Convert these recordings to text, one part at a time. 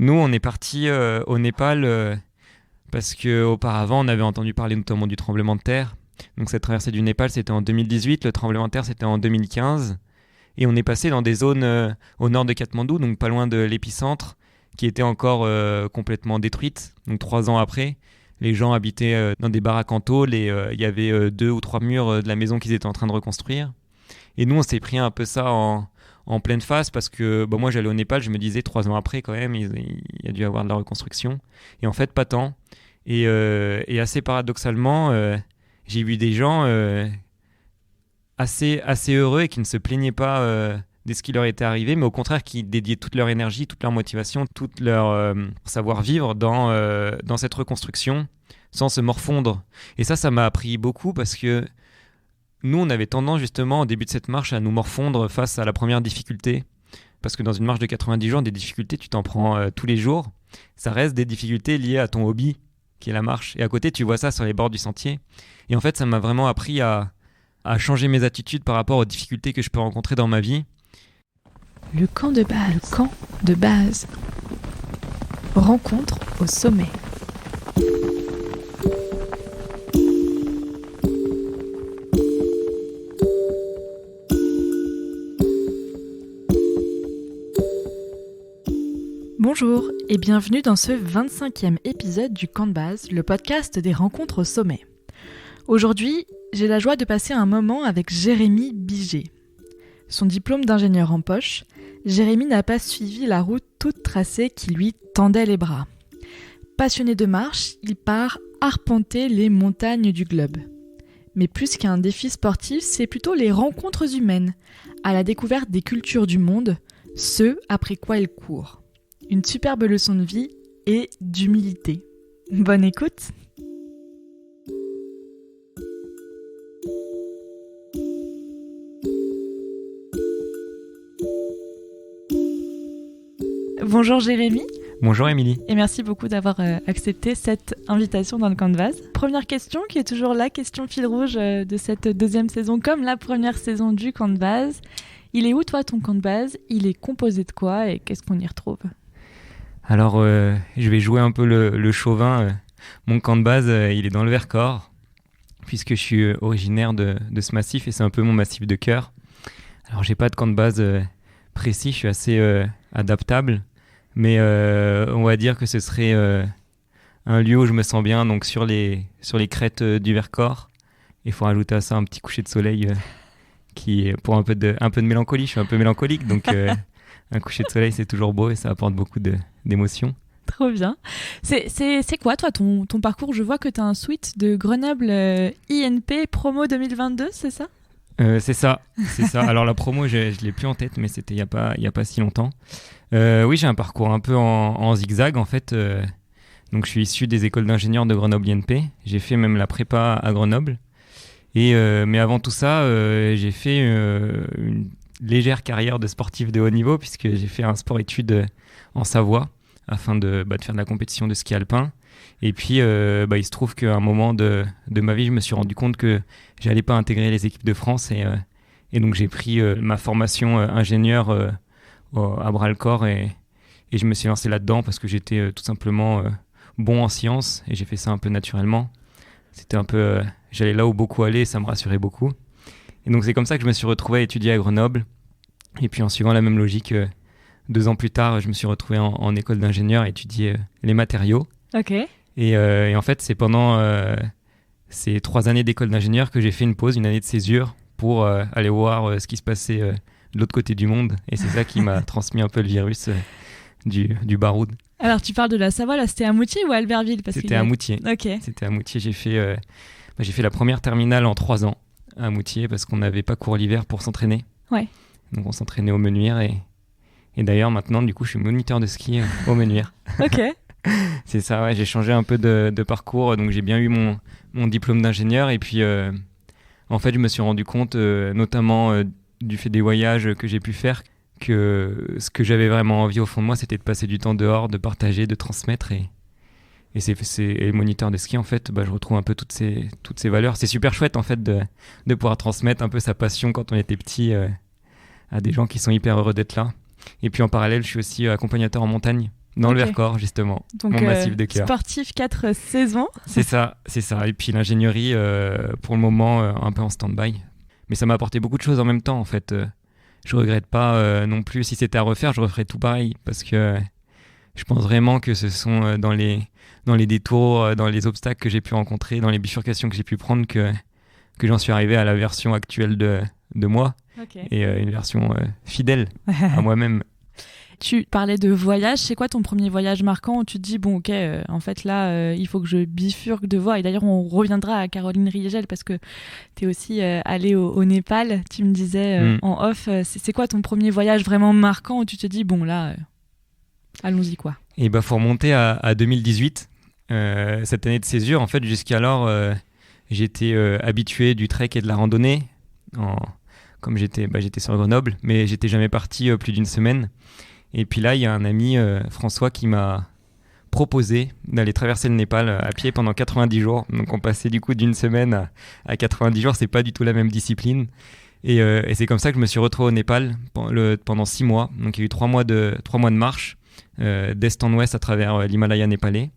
Nous, on est parti au Népal parce qu'auparavant, on avait entendu parler notamment du tremblement de terre. Donc cette traversée du Népal, c'était en 2018, le tremblement de terre, c'était en 2015. Et on est passé dans des zones au nord de Katmandou, donc pas loin de l'épicentre, qui étaient encore complètement détruites. Donc 3 ans après, les gens habitaient dans des baraques en tôle et il y avait 2 ou 3 murs de la maison qu'ils étaient en train de reconstruire. Et nous, on s'est pris un peu ça en pleine face parce que moi, j'allais au Népal, je me disais 3 ans après, quand même, il y a dû y avoir de la reconstruction. Et en fait, pas tant. Et assez paradoxalement, j'ai vu des gens assez heureux et qui ne se plaignaient pas de ce qui leur était arrivé, mais au contraire qui dédiaient toute leur énergie, toute leur motivation, tout leur savoir-vivre dans cette reconstruction sans se morfondre. Et ça m'a appris beaucoup parce que nous, on avait tendance justement au début de cette marche à nous morfondre face à la première difficulté. Parce que dans une marche de 90 jours, des difficultés, tu t'en prends tous les jours. Ça reste des difficultés liées à ton hobby, qui est la marche. Et à côté, tu vois ça sur les bords du sentier. Et en fait, ça m'a vraiment appris à changer mes attitudes par rapport aux difficultés que je peux rencontrer dans ma vie. Le camp de base. Le camp de base. Rencontre au sommet. Bonjour et bienvenue dans ce 25e épisode du camp de base, le podcast des rencontres au sommet. Aujourd'hui, j'ai la joie de passer un moment avec Jérémy Biget. Son diplôme d'ingénieur en poche, Jérémy n'a pas suivi la route toute tracée qui lui tendait les bras. Passionné de marche, il part arpenter les montagnes du globe. Mais plus qu'un défi sportif, c'est plutôt les rencontres humaines, à la découverte des cultures du monde, ce après quoi il court. Une superbe leçon de vie et d'humilité. Bonne écoute! Bonjour Jérémy. Bonjour Émilie. Et merci beaucoup d'avoir accepté cette invitation dans le camp de base. Première question, qui est toujours la question fil rouge de cette deuxième saison, comme la première saison du camp de base. Il est où toi ton camp de base? Il est composé de quoi et qu'est-ce qu'on y retrouve? Alors, je vais jouer un peu le chauvin. Mon camp de base, il est dans le Vercors, puisque je suis originaire de ce massif et c'est un peu mon massif de cœur. Alors, j'ai pas de camp de base précis, je suis assez adaptable, mais on va dire que ce serait un lieu où je me sens bien, donc sur les crêtes du Vercors. Il faut rajouter à ça un petit coucher de soleil qui est pour un peu de mélancolie. Je suis un peu mélancolique, donc un coucher de soleil, c'est toujours beau et ça apporte beaucoup d'émotions. Trop bien. C'est quoi, toi, ton parcours? Je vois que tu as un suite de Grenoble INP promo 2022, c'est ça? C'est ça. Alors, la promo, je ne l'ai plus en tête, mais c'était il y a pas si longtemps. Oui, j'ai un parcours un peu en zigzag, en fait. Donc, je suis issu des écoles d'ingénieurs de Grenoble INP. J'ai fait même la prépa à Grenoble. Mais avant tout ça, j'ai fait une légère carrière de sportif de haut niveau puisque j'ai fait un sport-études en Savoie afin de faire de la compétition de ski alpin. Et puis, il se trouve qu'à un moment de ma vie, je me suis rendu compte que j'allais pas intégrer les équipes de France et donc j'ai pris ma formation ingénieur à bras-le-corps et je me suis lancé là-dedans parce que j'étais tout simplement bon en sciences et j'ai fait ça un peu naturellement. C'était un peu... j'allais là où beaucoup allaient et ça me rassurait beaucoup. Et donc c'est comme ça que je me suis retrouvé à étudier à Grenoble. Et puis en suivant la même logique, 2 ans plus tard, je me suis retrouvé en école d'ingénieur à étudier les matériaux. Ok. Et en fait, c'est pendant ces 3 années d'école d'ingénieur que j'ai fait une pause, une année de césure, pour aller voir ce qui se passait de l'autre côté du monde. Et c'est ça qui m'a transmis un peu le virus du baroud. Alors tu parles de la Savoie, là c'était à Moutier ou à Albertville? C'était à Moutier. Ok. C'était à Moutier. J'ai fait la première terminale en 3 ans à Moutier parce qu'on n'avait pas cours l'hiver pour s'entraîner. Ouais. Donc on s'entraînait au Menuire et d'ailleurs maintenant du coup je suis moniteur de ski au Menuire. Ok. C'est ça, ouais, j'ai changé un peu de parcours, donc j'ai bien eu mon diplôme d'ingénieur et puis en fait je me suis rendu compte notamment du fait des voyages que j'ai pu faire que ce que j'avais vraiment envie au fond de moi c'était de passer du temps dehors, de partager, de transmettre et c'est moniteur de ski en fait, je retrouve un peu toutes ces valeurs. C'est super chouette en fait de pouvoir transmettre un peu sa passion quand on était petit à des gens qui sont hyper heureux d'être là. Et puis en parallèle, je suis aussi accompagnateur en montagne. dans le Vercors, justement, donc, mon massif de cœur. Sportif 4 saisons. C'est ça. Et puis l'ingénierie, pour le moment, un peu en stand-by. Mais ça m'a apporté beaucoup de choses en même temps, en fait. Je regrette pas non plus. Si c'était à refaire, je referais tout pareil. Parce que je pense vraiment que ce sont dans les détours, dans les obstacles que j'ai pu rencontrer, dans les bifurcations que j'ai pu prendre, que j'en suis arrivé à la version actuelle de moi. Et une version fidèle à moi-même. Tu parlais de voyage, c'est quoi ton premier voyage marquant où tu te dis, bon ok, en fait là, il faut que je bifurque de voie. Et d'ailleurs, on reviendra à Caroline Riegel parce que tu es aussi allée au Népal, tu me disais en off. C'est quoi ton premier voyage vraiment marquant où tu te dis, bon là, allons-y quoi. Et faut remonter à 2018, cette année de césure. En fait, jusqu'alors, j'étais habitué du trek et de la randonnée, comme j'étais sur Grenoble, mais j'étais jamais parti plus d'une semaine. Et puis là, il y a un ami, François, qui m'a proposé d'aller traverser le Népal à pied pendant 90 jours. Donc on passait du coup d'une semaine à 90 jours, c'est pas du tout la même discipline. Et c'est comme ça que je me suis retrouvé au Népal pendant 6 mois. Donc il y a eu 3 mois de marche, d'est en ouest à travers l'Himalaya népalais.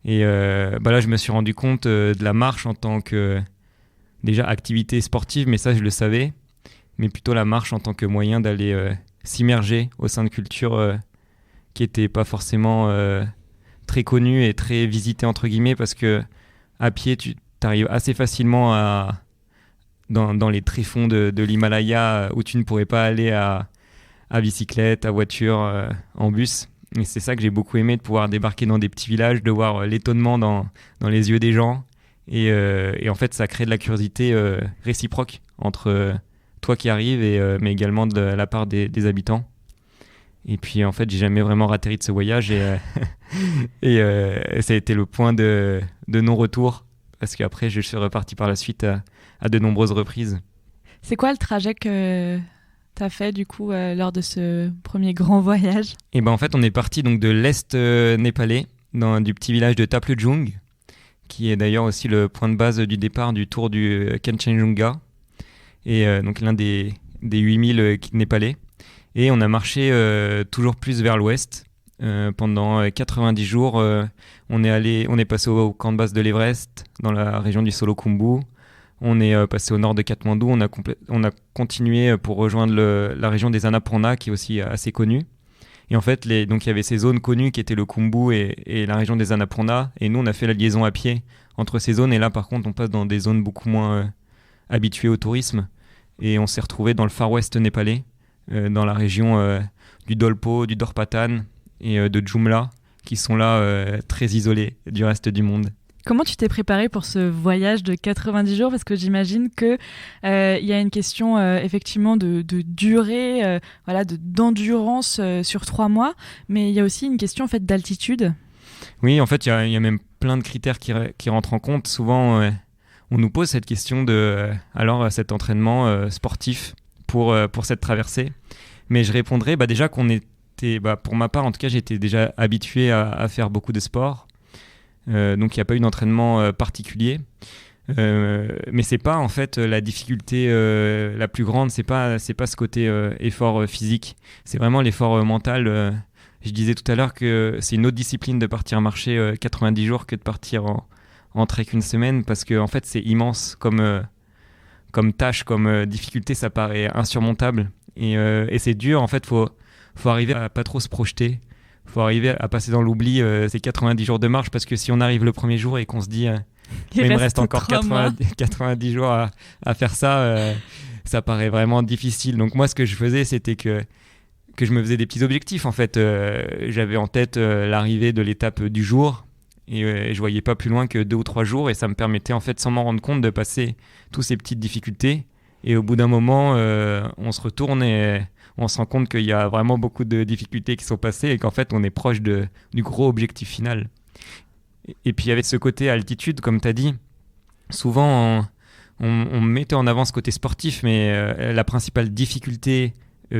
Et là, je me suis rendu compte de la marche en tant que, déjà, activité sportive, mais ça, je le savais. Mais plutôt la marche en tant que moyen d'aller s'immerger au sein de cultures qui n'étaient pas forcément très connues et très visitées, entre guillemets, parce que à pied, tu arrives assez facilement dans les tréfonds de l'Himalaya où tu ne pourrais pas aller à bicyclette, à voiture, en bus. Et c'est ça que j'ai beaucoup aimé, de pouvoir débarquer dans des petits villages, de voir l'étonnement dans les yeux des gens. Et en fait, ça crée de la curiosité réciproque entre toi qui arrives, mais également de la part des habitants. Et puis, en fait, j'ai jamais vraiment ratterri de ce voyage. Et ça a été le point de non-retour. Parce qu'après, je suis reparti par la suite à de nombreuses reprises. C'est quoi le trajet que tu as fait, du coup, lors de ce premier grand voyage ? Et en fait, on est parti donc, de l'Est népalais, du petit village de Taplejung, qui est d'ailleurs aussi le point de base du départ du tour du Kanchenjunga, et donc l'un des 8000 népalais. Et on a marché toujours plus vers l'ouest. Pendant 90 jours, on est passé au camp de base de l'Everest, dans la région du Solokhumbu. On est passé au nord de Katmandou. On a continué pour rejoindre la région des Annapurna, qui est aussi assez connue. Et en fait, donc il y avait ces zones connues qui étaient le Khumbu et la région des Annapurna. Et nous, on a fait la liaison à pied entre ces zones. Et là, par contre, on passe dans des zones beaucoup moins habituées au tourisme. Et on s'est retrouvé dans le Far West népalais, dans la région du Dolpo, du Dorpatan et de Jumla, qui sont là très isolés du reste du monde. Comment tu t'es préparé pour ce voyage de 90 jours ? Parce que j'imagine qu'il y a une question effectivement de durée, d'endurance sur 3 mois, mais il y a aussi une question en fait, d'altitude. Oui, en fait, il y a même plein de critères qui rentrent en compte. Souvent, on nous pose cette question de cet entraînement sportif pour cette traversée. Mais je répondrais déjà qu'on était, pour ma part en tout cas, j'étais déjà habitué à faire beaucoup de sport. Donc il n'y a pas eu d'entraînement particulier. Mais c'est pas en fait la difficulté la plus grande, c'est pas ce côté effort physique, c'est vraiment l'effort mental. Je disais tout à l'heure que c'est une autre discipline de partir marcher 90 jours que de partir en trek une semaine, parce que en fait c'est immense comme tâche, comme difficulté, ça paraît insurmontable et c'est dur. En fait, faut arriver à pas trop se projeter. Faut arriver à passer dans l'oubli ces 90 jours de marche, parce que si on arrive le premier jour et qu'on se dit il me reste encore 90 jours à faire ça, ça paraît vraiment difficile. Donc moi, ce que je faisais, c'était que je me faisais des petits objectifs. En fait, j'avais en tête l'arrivée de l'étape du jour, et je voyais pas plus loin que 2 ou 3 jours, et ça me permettait, en fait, sans m'en rendre compte, de passer toutes ces petites difficultés. Et au bout d'un moment, on se retourne et on se rend compte qu'il y a vraiment beaucoup de difficultés qui sont passées, et qu'en fait, on est proche du gros objectif final. Et puis, avec ce côté altitude, comme tu as dit, souvent, on mettait en avant ce côté sportif, mais la principale difficulté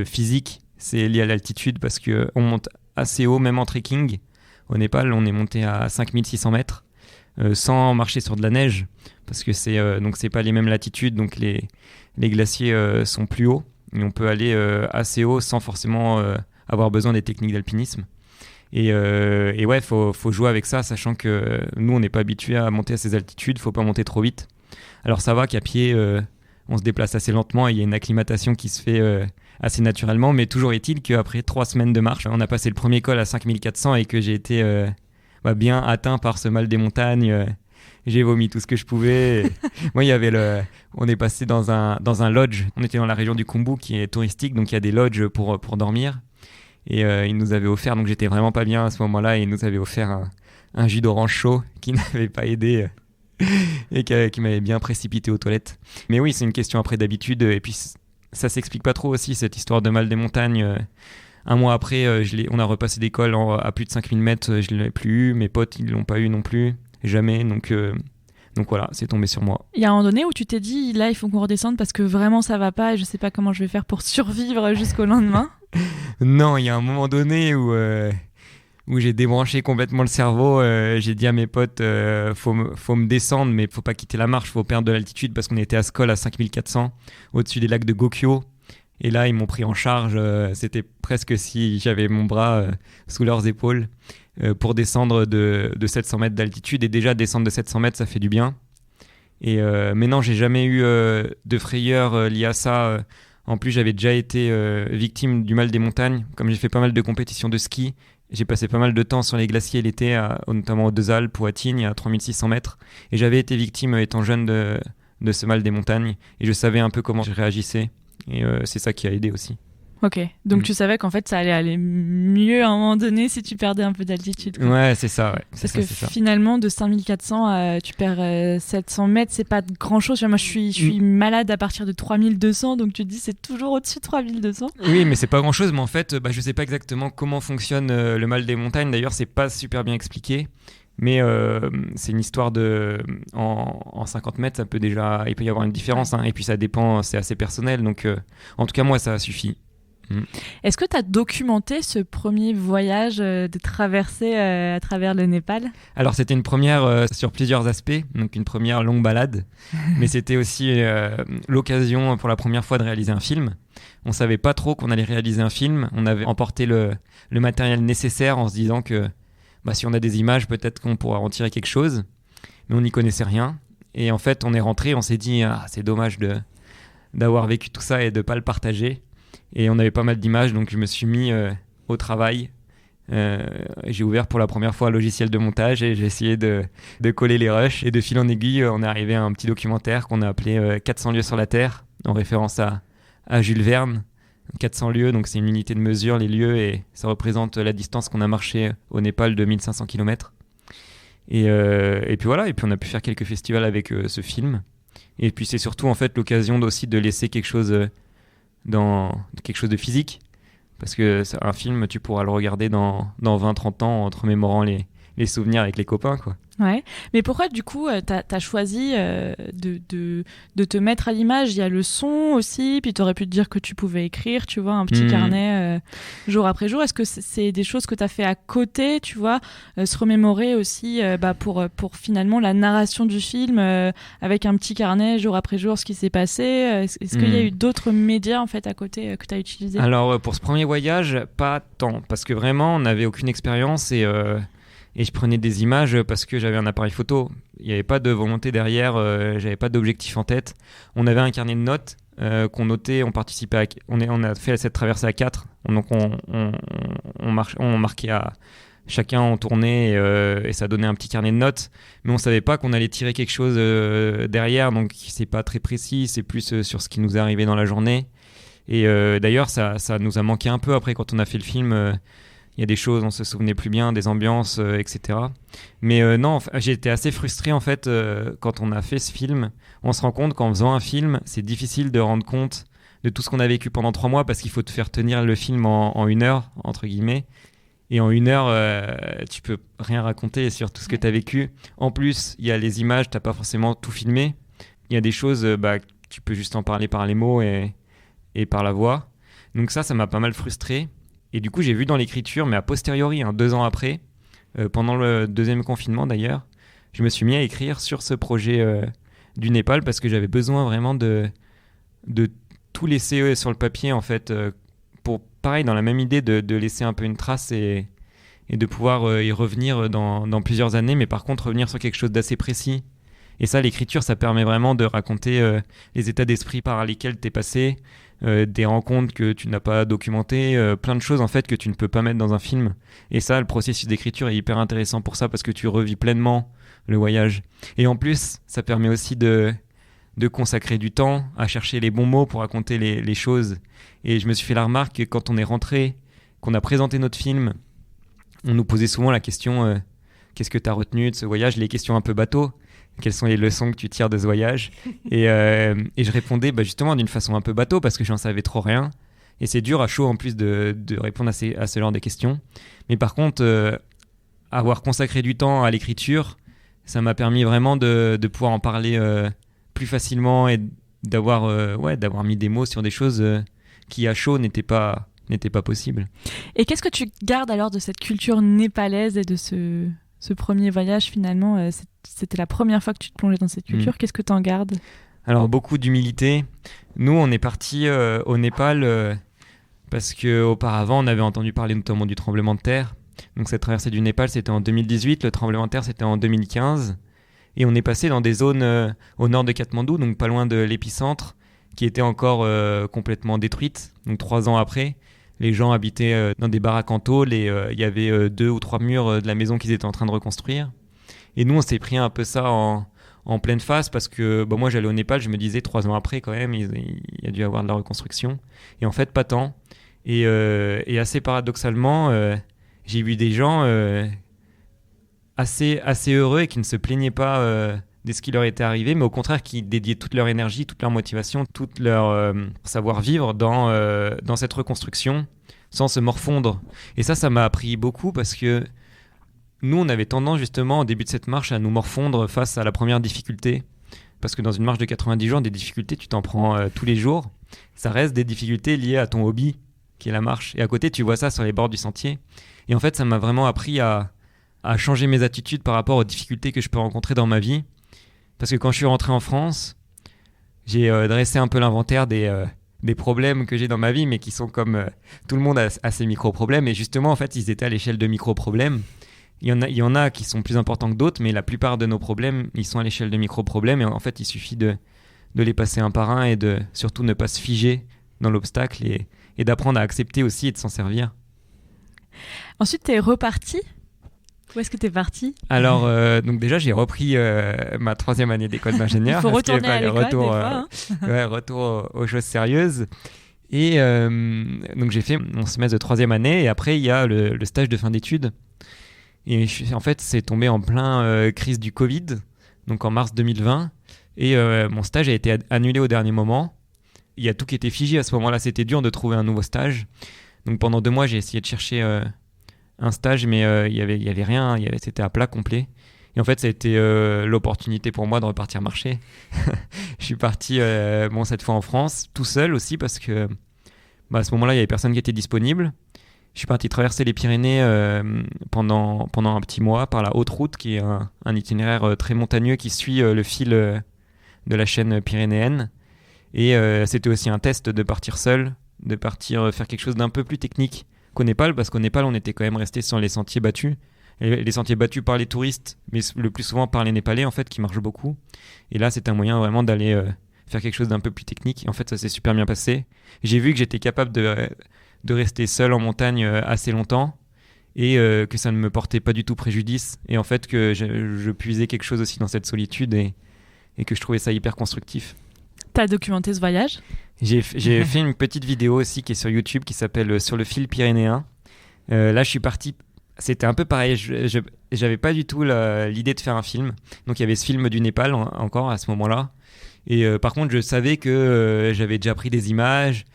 physique, c'est lié à l'altitude, parce qu'on monte assez haut, même en trekking. Au Népal, on est monté à 5600 mètres, sans marcher sur de la neige, parce que c'est pas les mêmes latitudes, donc les glaciers sont plus hauts, et on peut aller assez haut sans forcément avoir besoin des techniques d'alpinisme. Et ouais, faut jouer avec ça, sachant que nous, on n'est pas habitué à monter à ces altitudes, faut pas monter trop vite. Alors ça va qu'à pied, on se déplace assez lentement et il y a une acclimatation qui se fait assez naturellement, mais toujours est-il qu'après 3 semaines de marche, on a passé le premier col à 5400 et que j'ai été bien atteint par ce mal des montagnes. J'ai vomi tout ce que je pouvais. Moi, on est passé dans un lodge. On était dans la région du Khumbu qui est touristique, donc il y a des lodges pour dormir. Et ils nous avaient offert, donc j'étais vraiment pas bien à ce moment-là, et ils nous avaient offert un jus d'orange chaud qui n'avait pas aidé et qui m'avait bien précipité aux toilettes. Mais oui, c'est une question après d'habitude. Et puis ça s'explique pas trop aussi, cette histoire de mal des montagnes. Un mois après, on a repassé des cols à plus de 5000 mètres, je ne l'ai plus eu. Mes potes, ils ne l'ont pas eu non plus. Jamais, donc voilà, c'est tombé sur moi. Il y a un moment donné où tu t'es dit, là, il faut qu'on redescende parce que vraiment ça va pas et je sais pas comment je vais faire pour survivre jusqu'au lendemain. Non, il y a un moment donné où j'ai débranché complètement le cerveau. J'ai dit à mes potes, faut me descendre, mais faut pas quitter la marche, faut perdre de l'altitude parce qu'on était à ce col à 5400, au-dessus des lacs de Gokyo. Et là, ils m'ont pris en charge. C'était presque si j'avais mon bras sous leurs épaules. Pour descendre de 700 mètres d'altitude. Et déjà, descendre de 700 mètres, ça fait du bien. Mais non, j'ai jamais eu de frayeur liée à ça. En plus, j'avais déjà été victime du mal des montagnes. Comme j'ai fait pas mal de compétitions de ski, j'ai passé pas mal de temps sur les glaciers l'été, notamment aux Deux Alpes ou à Tignes, à 3600 mètres. Et j'avais été victime, étant jeune, de ce mal des montagnes. Et je savais un peu comment je réagissais. Et c'est ça qui a aidé aussi. Ok, donc tu savais qu'en fait ça allait aller mieux à un moment donné si tu perdais un peu d'altitude. Ouais, c'est ça. Ouais. Parce que finalement, de 5400 tu perds 700 mètres, c'est pas grand chose. Moi, je suis malade à partir de 3200, donc tu te dis c'est toujours au-dessus de 3200. Oui, mais c'est pas grand chose. Mais en fait, je sais pas exactement comment fonctionne le mal des montagnes. D'ailleurs, c'est pas super bien expliqué. Mais c'est une histoire en 50 mètres, il peut y avoir une différence. Hein, et puis ça dépend, c'est assez personnel. Donc en tout cas, moi, ça suffit. Est-ce que tu as documenté ce premier voyage de traversée à travers le Népal ? Alors c'était une première sur plusieurs aspects, donc une première longue balade, mais c'était aussi l'occasion pour la première fois de réaliser un film. On savait pas trop qu'on allait réaliser un film, on avait emporté le matériel nécessaire en se disant que si on a des images, peut-être qu'on pourra en tirer quelque chose, mais on n'y connaissait rien. Et en fait, on est rentré, on s'est dit c'est dommage d'avoir vécu tout ça et de pas le partager. Et on avait pas mal d'images, donc je me suis mis au travail. J'ai ouvert pour la première fois un logiciel de montage et j'ai essayé de coller les rushs. Et de fil en aiguille, on est arrivé à un petit documentaire qu'on a appelé 400 lieues sur la Terre, en référence à Jules Verne. 400 lieues, donc c'est une unité de mesure, les lieues, et ça représente la distance qu'on a marché au Népal de 1500 km. Et puis voilà, et puis on a pu faire quelques festivals avec ce film. Et puis c'est surtout en fait l'occasion aussi de laisser quelque chose de physique, parce que un film, tu pourras le regarder dans 20-30 ans en te remémorant les souvenirs avec les copains, quoi. Ouais, mais pourquoi du coup t'as choisi de te mettre à l'image ? Il y a le son aussi, puis t'aurais pu te dire que tu pouvais écrire, tu vois, un petit carnet jour après jour. Est-ce que c'est des choses que t'as fait à côté, tu vois, se remémorer aussi pour finalement la narration du film avec un petit carnet jour après jour, ce qui s'est passé ? Est-ce qu'il y a eu d'autres médias en fait à côté que t'as utilisés ? Alors pour ce premier voyage, pas tant, parce que vraiment on n'avait aucune expérience et je prenais des images parce que j'avais un appareil photo. Il n'y avait pas de volonté derrière, j'avais pas d'objectif en tête. On avait un carnet de notes qu'on notait, on participait on a fait cette traversée à 4. Donc on marquait à chacun, on tournait et ça donnait un petit carnet de notes. Mais on savait pas qu'on allait tirer quelque chose derrière, donc c'est pas très précis, c'est plus sur ce qui nous est arrivé dans la journée. Et d'ailleurs, ça nous a manqué un peu après quand on a fait le film. Il y a des choses, on se souvenait plus bien, des ambiances, etc. Mais non, j'ai été assez frustré en fait quand on a fait ce film. On se rend compte qu'en faisant un film, c'est difficile de rendre compte de tout ce qu'on a vécu pendant 3 mois parce qu'il faut te faire tenir le film en 1 heure, entre guillemets. Et en 1 heure, tu peux rien raconter sur tout ce que tu as vécu. En plus, il y a les images, tu n'as pas forcément tout filmé. Il y a des choses, tu peux juste en parler par les mots et par la voix. Donc ça m'a pas mal frustré. Et du coup, j'ai vu dans l'écriture, mais a posteriori, 2 ans après, pendant le 2e confinement d'ailleurs, je me suis mis à écrire sur ce projet du Népal parce que j'avais besoin vraiment de tout laisser sur le papier, en fait, pour, pareil, dans la même idée de laisser un peu une trace et et de pouvoir y revenir dans plusieurs années, mais par contre revenir sur quelque chose d'assez précis. Et ça, l'écriture, ça permet vraiment de raconter les états d'esprit par lesquels tu es passé, des rencontres que tu n'as pas documentées, plein de choses en fait que tu ne peux pas mettre dans un film. Et ça, le processus d'écriture est hyper intéressant pour ça parce que tu revis pleinement le voyage. Et en plus, ça permet aussi de consacrer du temps à chercher les bons mots pour raconter les choses. Et je me suis fait la remarque que quand on est rentré, qu'on a présenté notre film, on nous posait souvent la question qu'est-ce que tu as retenu de ce voyage, les questions un peu bateau. Quelles sont les leçons que tu tires de ce voyage et je répondais justement d'une façon un peu bateau parce que j'en savais trop rien. Et c'est dur à chaud en plus de répondre à ce genre de questions. Mais par contre, avoir consacré du temps à l'écriture, ça m'a permis vraiment de pouvoir en parler plus facilement et d'avoir mis des mots sur des choses qui à chaud n'étaient pas possibles. Et qu'est-ce que tu gardes alors de cette culture népalaise et de ce premier voyage finalement c'était la première fois que tu te plongeais dans cette culture. Qu'est-ce que tu en gardes ? Alors, beaucoup d'humilité. Nous, on est partis au Népal parce qu'auparavant, on avait entendu parler notamment du tremblement de terre. Donc, cette traversée du Népal, c'était en 2018. Le tremblement de terre, c'était en 2015. Et on est passé dans des zones au nord de Katmandou, donc pas loin de l'épicentre, qui étaient encore complètement détruites. Donc, 3 ans après, les gens habitaient dans des baraques en tôle et il y avait 2 ou 3 murs de la maison qu'ils étaient en train de reconstruire. Et nous, on s'est pris un peu ça en pleine face parce que moi, j'allais au Népal, je me disais 3 ans après, quand même, il y a dû avoir de la reconstruction. Et en fait, pas tant. Et assez paradoxalement, j'ai vu des gens assez heureux et qui ne se plaignaient pas de ce qui leur était arrivé, mais au contraire, qui dédiaient toute leur énergie, toute leur motivation, tout leur savoir-vivre dans cette reconstruction sans se morfondre. Et ça m'a appris beaucoup parce que nous, on avait tendance justement au début de cette marche à nous morfondre face à la première difficulté. Parce que dans une marche de 90 jours, des difficultés, tu t'en prends tous les jours. Ça reste des difficultés liées à ton hobby, qui est la marche. Et à côté, tu vois ça sur les bords du sentier. Et en fait, ça m'a vraiment appris à changer mes attitudes par rapport aux difficultés que je peux rencontrer dans ma vie. Parce que quand je suis rentré en France, j'ai dressé un peu l'inventaire des problèmes que j'ai dans ma vie, mais qui sont comme tout le monde a ses micro-problèmes. Et justement, en fait, ils étaient à l'échelle de micro-problèmes. Il y en a qui sont plus importants que d'autres, mais la plupart de nos problèmes, ils sont à l'échelle de micro-problèmes. Et en fait, il suffit de les passer un par un et de surtout ne pas se figer dans l'obstacle et d'apprendre à accepter aussi et de s'en servir. Ensuite, tu es reparti. Où est-ce que tu es parti ? Alors, donc déjà, j'ai repris ma 3e année d'école d'ingénieur. Il faut retourner à l'école des fois. Retour aux choses sérieuses. Et donc, j'ai fait mon semestre de 3e année. Et après, il y a le stage de fin d'études. Et en fait, c'est tombé en plein crise du Covid, donc en mars 2020. Et mon stage a été annulé au dernier moment. Il y a tout qui était figé à ce moment-là. C'était dur de trouver un nouveau stage. Donc pendant 2 mois, j'ai essayé de chercher un stage, mais il y avait rien. C'était à plat complet. Et en fait, ça a été l'opportunité pour moi de repartir marcher. Je suis parti, cette fois en France, tout seul aussi, parce que à ce moment-là, il n'y avait personne qui était disponible. Je suis parti traverser les Pyrénées pendant un petit mois par la Haute Route, qui est un itinéraire très montagneux qui suit le fil de la chaîne pyrénéenne. Et c'était aussi un test de partir seul, de partir faire quelque chose d'un peu plus technique qu'au Népal, parce qu'au Népal, on était quand même resté sur les sentiers battus. Et les sentiers battus par les touristes, mais le plus souvent par les Népalais, en fait, qui marchent beaucoup. Et là, c'est un moyen vraiment d'aller faire quelque chose d'un peu plus technique. Et en fait, ça s'est super bien passé. J'ai vu que j'étais capable de rester seul en montagne assez longtemps et que ça ne me portait pas du tout préjudice. Et en fait, que je puisais quelque chose aussi dans cette solitude et que je trouvais ça hyper constructif. T'as documenté ce voyage ? J'ai fait une petite vidéo aussi qui est sur YouTube qui s'appelle « Sur le fil pyrénéen ». Là, je suis parti... C'était un peu pareil. J'avais pas du tout l'idée de faire un film. Donc, il y avait ce film du Népal encore à ce moment-là. Et par contre, je savais que j'avais déjà pris des images,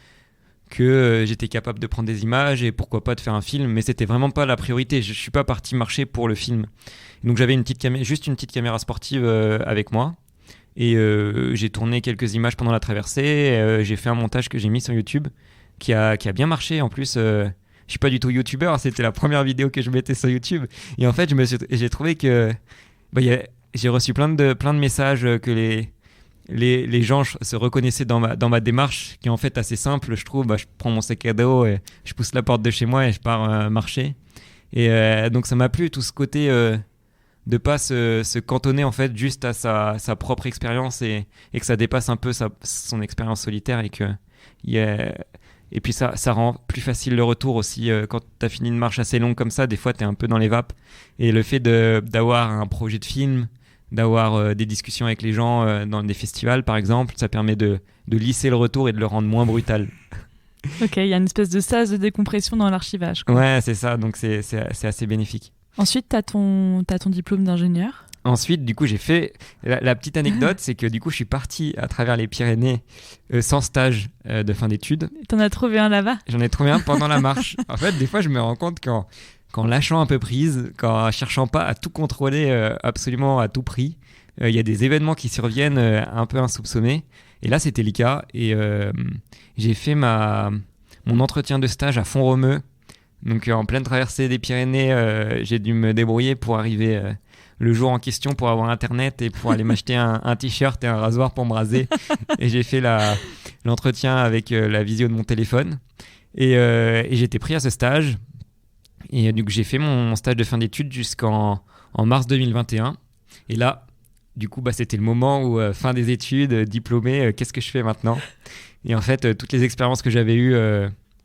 que j'étais capable de prendre des images et pourquoi pas de faire un film. Mais c'était vraiment pas la priorité. Je suis pas parti marcher pour le film. Donc, j'avais juste une petite caméra sportive avec moi. Et j'ai tourné quelques images pendant la traversée. J'ai fait un montage que j'ai mis sur YouTube qui a bien marché. En plus, je suis pas du tout youtubeur. C'était la première vidéo que je mettais sur YouTube. Et en fait, j'ai trouvé que j'ai reçu plein de messages que les gens se reconnaissaient dans ma démarche, qui est en fait assez simple, je trouve. Je prends mon sac à dos et je pousse la porte de chez moi et je pars marcher. Et donc ça m'a plu tout ce côté de pas se cantonner en fait juste à sa propre expérience et que ça dépasse un peu son expérience solitaire et puis ça rend plus facile le retour aussi quand tu as fini une marche assez longue comme ça. Des fois tu es un peu dans les vapes et le fait d'avoir un projet de film, d'avoir des discussions avec les gens dans des festivals par exemple, ça permet de lisser le retour et de le rendre moins brutal. Ok, il y a une espèce de sas de décompression dans l'archivage, quoi. Ouais, c'est ça, donc c'est assez bénéfique. Ensuite, t'as ton diplôme d'ingénieur. Ensuite, du coup, j'ai fait... La petite anecdote, c'est que du coup, je suis parti à travers les Pyrénées sans stage de fin d'études. T'en as trouvé un là-bas ? J'en ai trouvé un pendant la marche. En fait, des fois, je me rends compte qu'en lâchant un peu prise, qu'en cherchant pas à tout contrôler absolument à tout prix, il y a des événements qui surviennent un peu insoupçonnés. Et là, c'était le cas. Et j'ai fait mon entretien de stage à Font-Romeu. Donc, en pleine traversée des Pyrénées, j'ai dû me débrouiller pour arriver le jour en question pour avoir Internet et pour aller m'acheter un t-shirt et un rasoir pour me raser. Et j'ai fait l'entretien avec la visio de mon téléphone. Et j'ai été pris à ce stage. Et du coup, j'ai fait mon stage de fin d'études jusqu'en mars 2021. Et là, du coup, c'était le moment où, fin des études, diplômé, qu'est-ce que je fais maintenant ? Et en fait, toutes les expériences que j'avais eues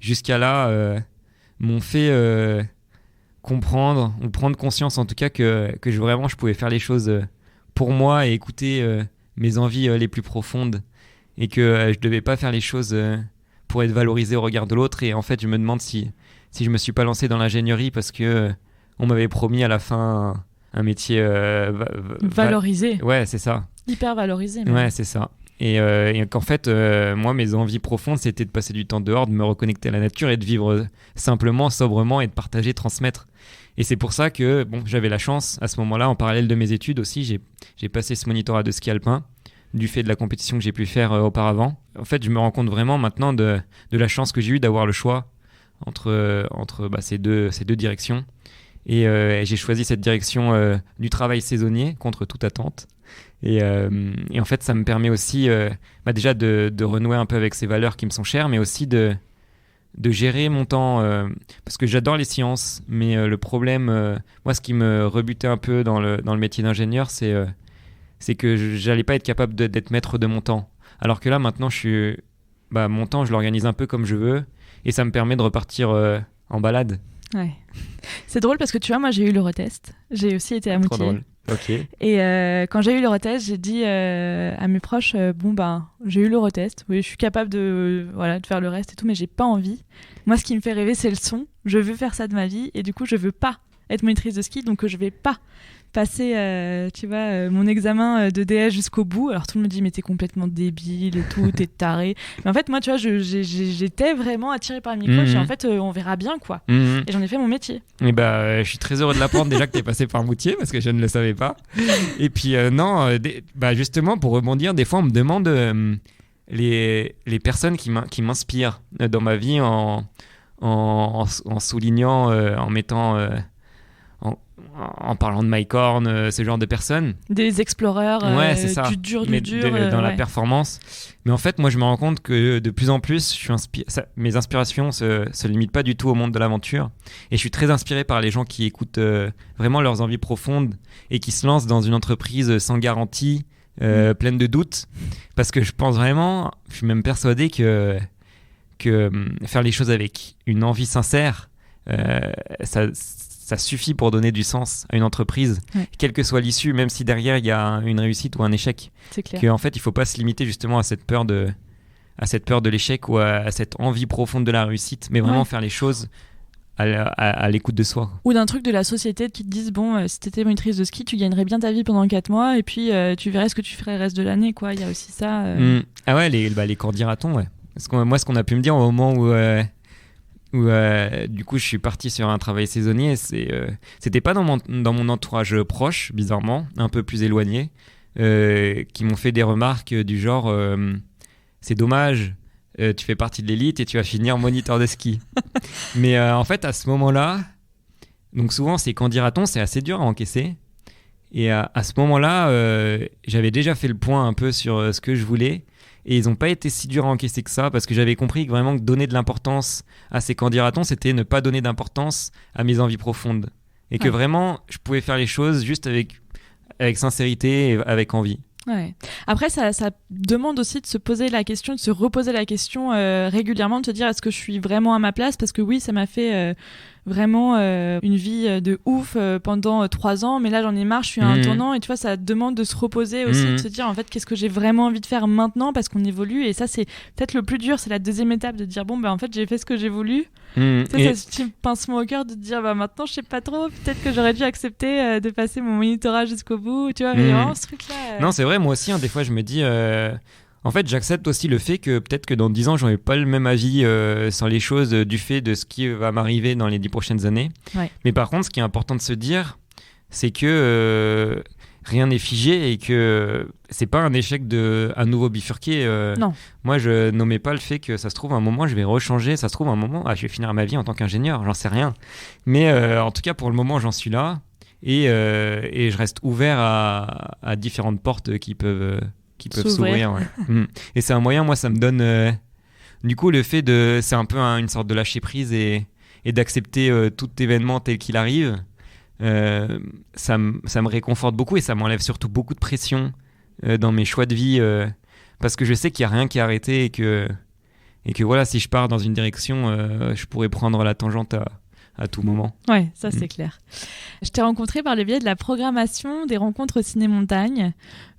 jusqu'à là m'ont fait comprendre ou prendre conscience en tout cas que vraiment je pouvais faire les choses pour moi et écouter mes envies les plus profondes et que je devais pas faire les choses pour être valorisé au regard de l'autre. Et en fait, je me demande si je me suis pas lancé dans l'ingénierie parce que on m'avait promis à la fin un métier valorisé. Ouais, c'est ça. Hyper valorisé. Même. Ouais, c'est ça. Et qu'en fait, moi, mes envies profondes, c'était de passer du temps dehors, de me reconnecter à la nature et de vivre simplement, sobrement et de partager, transmettre. Et c'est pour ça que j'avais la chance, à ce moment-là, en parallèle de mes études aussi, j'ai passé ce monitorat de ski alpin, du fait de la compétition que j'ai pu faire auparavant. En fait, je me rends compte vraiment maintenant de la chance que j'ai eue d'avoir le choix entre ces deux directions. Et j'ai choisi cette direction du travail saisonnier contre toute attente. Et en fait, ça me permet aussi déjà de renouer un peu avec ces valeurs qui me sont chères, mais aussi de gérer mon temps. Parce que j'adore les sciences, mais le problème, moi, ce qui me rebutait un peu dans le métier d'ingénieur, c'est que j'allais pas être capable d'être maître de mon temps. Alors que là, maintenant, mon temps, je l'organise un peu comme je veux, et ça me permet de repartir en balade. Ouais. C'est drôle parce que tu vois, moi, j'ai eu l'Eurotest. J'ai aussi été à Moutier. Trop drôle. Ok. Et quand j'ai eu l'Eurotest, j'ai dit à mes proches j'ai eu l'Eurotest, oui, je suis capable de faire le reste et tout, mais j'ai pas envie. Moi, ce qui me fait rêver, c'est le son. Je veux faire ça de ma vie et du coup, je veux pas être monitrice de ski, donc je vais pas passer mon examen de DS jusqu'au bout. Alors tout le monde me dit mais t'es complètement débile et tout, t'es taré. Mais en fait moi tu vois j'étais vraiment attirée par le micro. Et en fait on verra bien quoi. Et j'en ai fait mon métier. Et je suis très heureux de l'apprendre déjà que t'es passé par Moutier parce que je ne le savais pas. Et puis justement pour rebondir, des fois on me demande les personnes qui m'inspirent dans ma vie en soulignant, en mettant en parlant de Mike Horn, ce genre de personnes. Des exploreurs, c'est ça. du dur. Dans la performance. Mais en fait, moi, je me rends compte que de plus en plus, mes inspirations se limitent pas du tout au monde de l'aventure. Et je suis très inspiré par les gens qui écoutent vraiment leurs envies profondes et qui se lancent dans une entreprise sans garantie, pleine de doutes. Parce que je pense vraiment, je suis même persuadé que faire les choses avec une envie sincère, ça suffit pour donner du sens à une entreprise, quelle que soit l'issue, même si derrière il y a une réussite ou un échec. C'est clair. Qu'en fait, il ne faut pas se limiter justement à cette peur de l'échec ou à cette envie profonde de la réussite, mais vraiment faire les choses à l'écoute de soi. Ou d'un truc de la société qui te disent si tu étais monitrice de ski, tu gagnerais bien ta vie pendant 4 mois et puis tu verrais ce que tu ferais le reste de l'année, quoi. Il y a aussi ça. Ah ouais, les cours diraton, ouais. Parce que moi, ce qu'on a pu me dire au moment où du coup je suis parti sur un travail saisonnier, c'était pas dans mon entourage proche, bizarrement, un peu plus éloigné, qui m'ont fait des remarques du genre c'est dommage, tu fais partie de l'élite et tu vas finir moniteur de ski. Mais en fait à ce moment-là, donc souvent c'est quand dira-t-on, c'est assez dur à encaisser, et à ce moment-là j'avais déjà fait le point un peu sur ce que je voulais. Et ils n'ont pas été si durs à encaisser que ça, parce que j'avais compris que vraiment donner de l'importance à ces candidatons, c'était ne pas donner d'importance à mes envies profondes. Et que vraiment, je pouvais faire les choses juste avec sincérité et avec envie. Ouais. Après, ça demande aussi de se poser la question, de se reposer la question régulièrement, de se dire est-ce que je suis vraiment à ma place ? Parce que oui, ça m'a fait vraiment une vie de ouf pendant 3 ans, mais là j'en ai marre, je suis à un tournant, et tu vois, ça demande de se reposer aussi, de se dire en fait qu'est-ce que j'ai vraiment envie de faire maintenant, parce qu'on évolue, et ça c'est peut-être le plus dur, c'est la deuxième étape, de dire bon en fait j'ai fait ce que j'ai voulu. Ça, c'est un pincement au cœur de te dire maintenant je sais pas trop, peut-être que j'aurais dû accepter de passer mon monitorat jusqu'au bout, tu vois, mais vraiment ce truc là non, c'est vrai, moi aussi des fois je me dis en fait, j'accepte aussi le fait que peut-être que dans 10 ans, j'aurai pas le même avis sur les choses du fait de ce qui va m'arriver dans les 10 prochaines années. Ouais. Mais par contre, ce qui est important de se dire, c'est que rien n'est figé et que c'est pas un échec de à nouveau bifurquer. Non. Moi, je nommais pas le fait que ça se trouve, à un moment, je vais rechanger. Ça se trouve, à un moment, je vais finir ma vie en tant qu'ingénieur, j'en sais rien. Mais en tout cas, pour le moment, j'en suis là et je reste ouvert à différentes portes qui peuvent s'ouvrir. Ouais. Et c'est un moyen, moi ça me donne du coup le fait de, c'est un peu une sorte de lâcher prise et d'accepter tout événement tel qu'il arrive, ça me réconforte beaucoup et ça m'enlève surtout beaucoup de pression dans mes choix de vie, parce que je sais qu'il n'y a rien qui est arrêté et que voilà, si je pars dans une direction, je pourrais prendre la tangente à tout moment. Ouais, ça c'est clair. Je t'ai rencontré par le biais de la programmation des rencontres ciné-montagne.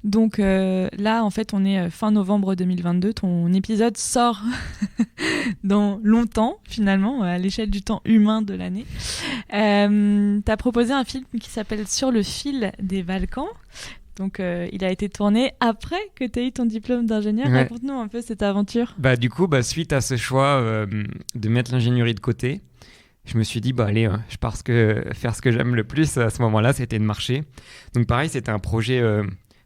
Donc là, en fait, on est fin novembre 2022. Ton épisode sort dans longtemps, finalement, à l'échelle du temps humain de l'année. T'as proposé un film qui s'appelle Sur le fil des Balkans. Donc, il a été tourné après que tu aies eu ton diplôme d'ingénieur. Ouais. Raconte-nous un peu cette aventure. Du coup, suite à ce choix de mettre l'ingénierie de côté, je me suis dit, allez, je pars faire ce que j'aime le plus à ce moment-là, c'était de marcher. Donc pareil, c'était un projet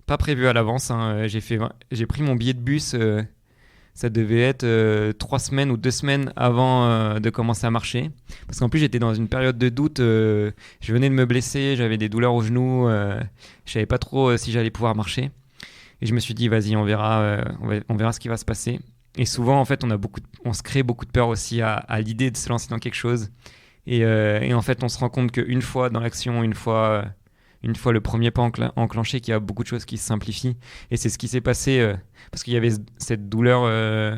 pas prévu à l'avance. Hein. J'ai pris mon billet de bus, ça devait être 3 semaines ou 2 semaines avant de commencer à marcher. Parce qu'en plus, j'étais dans une période de doute. Je venais de me blesser, j'avais des douleurs aux genoux. Je savais pas trop si j'allais pouvoir marcher. Et je me suis dit, vas-y, on verra ce qui va se passer. Et souvent, en fait, on se crée beaucoup de peur aussi à l'idée de se lancer dans quelque chose. Et en fait, on se rend compte qu'une fois dans l'action, une fois le premier pas enclenché, qu'il y a beaucoup de choses qui se simplifient. Et c'est ce qui s'est passé, parce qu'il y avait cette douleur